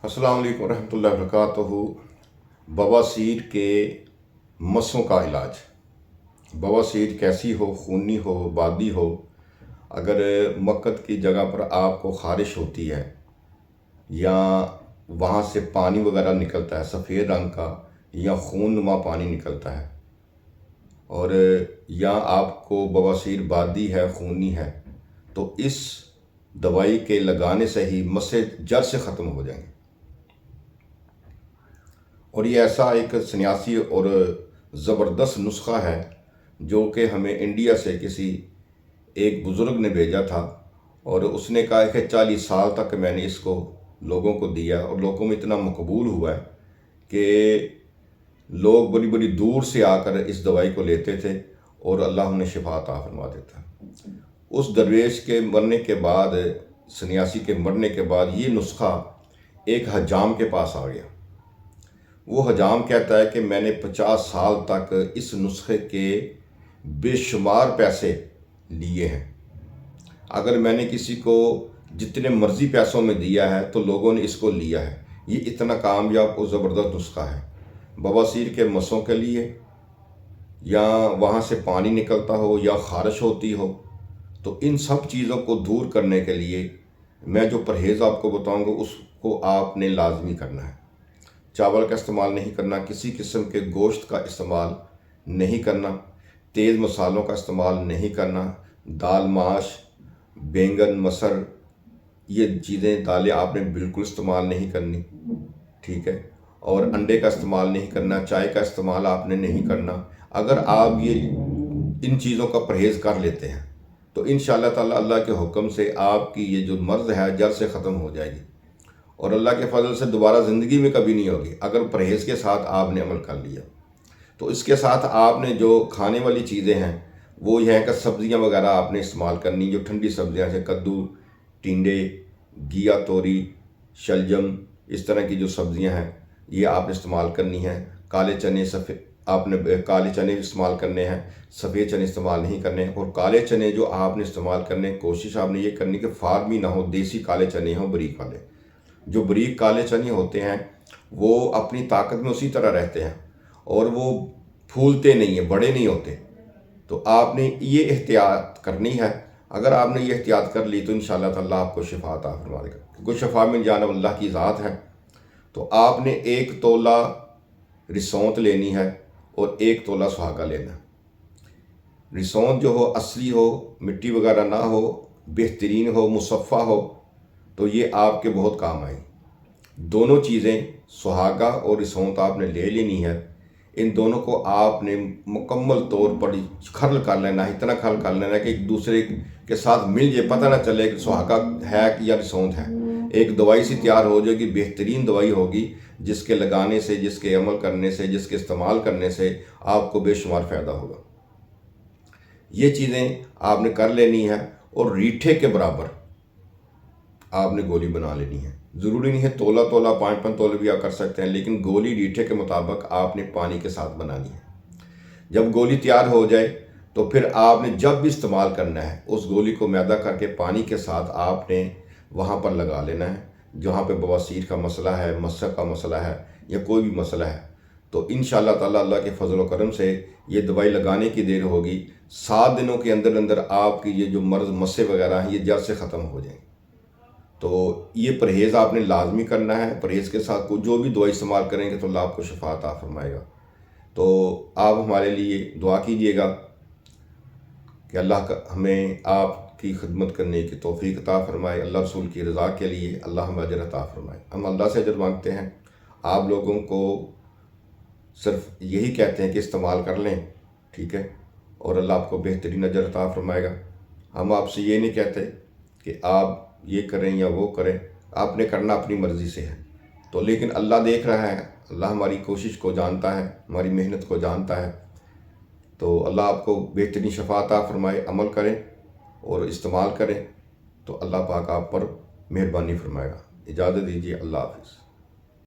السلام علیکم ورحمۃ اللہ وبرکاتہ۔ بواسیر کے مسوں کا علاج۔ بواسیر کیسی ہو، خونی ہو، بادی ہو، اگر مقد کی جگہ پر آپ کو خارش ہوتی ہے یا وہاں سے پانی وغیرہ نکلتا ہے سفید رنگ کا یا خون نما پانی نکلتا ہے، اور یا آپ کو بواسیر بادی ہے، خونی ہے، تو اس دوائی کے لگانے سے ہی مسیں جڑ سے ختم ہو جائیں گے۔ اور یہ ایسا ایک سنیاسی اور زبردست نسخہ ہے جو کہ ہمیں انڈیا سے کسی ایک بزرگ نے بھیجا تھا، اور اس نے کہا کہ 40 سال تک میں نے اس کو لوگوں کو دیا اور لوگوں میں اتنا مقبول ہوا ہے کہ لوگ بڑی بڑی دور سے آ کر اس دوائی کو لیتے تھے اور اللہ انہیں شفا عطا فرما دیتا ہے۔ اس درویش کے مرنے کے بعد، سنیاسی کے مرنے کے بعد، یہ نسخہ ایک حجام کے پاس آ گیا۔ وہ حجام کہتا ہے کہ میں نے 50 سال تک اس نسخے کے بے شمار پیسے لیے ہیں، اگر میں نے کسی کو جتنے مرضی پیسوں میں دیا ہے تو لوگوں نے اس کو لیا ہے۔ یہ اتنا کامیاب اور زبردست نسخہ ہے بواسیر کے مسوں کے لیے، یا وہاں سے پانی نکلتا ہو یا خارش ہوتی ہو، تو ان سب چیزوں کو دور کرنے کے لیے میں جو پرہیز آپ کو بتاؤں گا اس کو آپ نے لازمی کرنا ہے۔ چاول کا استعمال نہیں کرنا، کسی قسم کے گوشت کا استعمال نہیں کرنا، تیز مسالوں کا استعمال نہیں کرنا، دال، ماش، بینگن، مسر، یہ چیزیں، دالیں آپ نے بالکل استعمال نہیں کرنی، ٹھیک ہے؟ اور انڈے کا استعمال نہیں کرنا، چائے کا استعمال آپ نے نہیں کرنا۔ اگر آپ یہ ان چیزوں کا پرہیز کر لیتے ہیں تو انشاءاللہ تعالی اللہ کے حکم سے آپ کی یہ جو مرض ہے جڑ سے ختم ہو جائے گی، اور اللہ کے فضل سے دوبارہ زندگی میں کبھی نہیں ہوگی اگر پرہیز کے ساتھ آپ نے عمل کر لیا۔ تو اس کے ساتھ آپ نے جو کھانے والی چیزیں ہیں وہ یہ ہے کہ سبزیاں وغیرہ آپ نے استعمال کرنی، جو ٹھنڈی سبزیاں جیسے کدو، ٹینڈے، گھیا، توری، شلجم، اس طرح کی جو سبزیاں ہیں یہ آپ نے استعمال کرنی ہیں۔ کالے چنے، آپ نے کالے چنے استعمال کرنے ہیں، سفید چنے استعمال نہیں کرنے۔ اور کالے چنے جو آپ نے استعمال کرنے، کوشش آپ نے یہ کرنی کہ فارمی نہ ہو، دیسی کالے چنے ہوں، باریک والے۔ جو باریک کالے چنے ہوتے ہیں وہ اپنی طاقت میں اسی طرح رہتے ہیں اور وہ پھولتے نہیں ہیں، بڑے نہیں ہوتے۔ تو آپ نے یہ احتیاط کرنی ہے۔ اگر آپ نے یہ احتیاط کر لی تو انشاءاللہ تعالیٰ آپ کو شفا عطا فرما دے گا، کیونکہ شفا من جانب اللہ کی ذات ہے۔ تو آپ نے 1 تولہ رسونت لینی ہے اور 1 تولہ سہاگا لینا ہے۔ رسونت جو ہو اصلی ہو، مٹی وغیرہ نہ ہو، بہترین ہو، مصفہ ہو، تو یہ آپ کے بہت کام آئیں۔ دونوں چیزیں، سہاگا اور رسونت آپ نے لے لینی ہے۔ ان دونوں کو آپ نے مکمل طور پر کھرل کر لینا ہے، اتنا کھرل کر لینا ہے کہ ایک دوسرے کے ساتھ مل جائے، پتہ نہ چلے کہ سہاگا ہے یا رسونت ہے۔ ایک دوائی سی تیار ہو جائے گی، بہترین دوائی ہوگی، جس کے لگانے سے، جس کے عمل کرنے سے، جس کے استعمال کرنے سے آپ کو بے شمار فائدہ ہوگا۔ یہ چیزیں آپ نے کر لینی ہے، اور ریٹھے کے برابر آپ نے گولی بنا لینی ہے۔ ضروری نہیں ہے تولہ 5 تولے بھی آپ کر سکتے ہیں، لیکن گولی ریٹھے کے مطابق آپ نے پانی کے ساتھ بنانی ہے۔ جب گولی تیار ہو جائے تو پھر آپ نے جب بھی استعمال کرنا ہے اس گولی کو میدہ کر کے پانی کے ساتھ آپ نے وہاں پر لگا لینا ہے، جہاں پہ بواسیر کا مسئلہ ہے، مسح کا مسئلہ ہے، یا کوئی بھی مسئلہ ہے۔ تو انشاءاللہ تعالیٰ اللہ کے فضل و کرم سے یہ دوائی لگانے کی دیر ہوگی، 7 دنوں کے اندر اندر آپ کی یہ جو مرض، مسے وغیرہ ہیں، یہ جڑ سے ختم ہو جائیں۔ تو یہ پرہیز آپ نے لازمی کرنا ہے۔ پرہیز کے ساتھ جو بھی دوائی استعمال کریں گے تو اللہ آپ کو شفا عطا فرمائے گا۔ تو آپ ہمارے لیے دعا کیجئے گا کہ اللہ ہمیں آپ کی خدمت کرنے کی توفیق عطا فرمائے، اللہ رسول کی رضا کے لیے اللہ ہمیں اجر عطا فرمائے۔ ہم اللہ سے اجر مانگتے ہیں، آپ لوگوں کو صرف یہی کہتے ہیں کہ استعمال کر لیں، ٹھیک ہے، اور اللہ آپ کو بہترین اجر عطا فرمائے گا۔ ہم آپ سے یہ نہیں کہتے کہ آپ یہ کریں یا وہ کریں، آپ نے کرنا اپنی مرضی سے ہے، تو لیکن اللہ دیکھ رہا ہے، اللہ ہماری کوشش کو جانتا ہے، ہماری محنت کو جانتا ہے۔ تو اللہ آپ کو بہترین شفا عطا فرمائے، عمل کریں اور استعمال کریں، تو اللہ پاک آپ پر مہربانی فرمائے گا۔ اجازت دیجیے، اللہ حافظ۔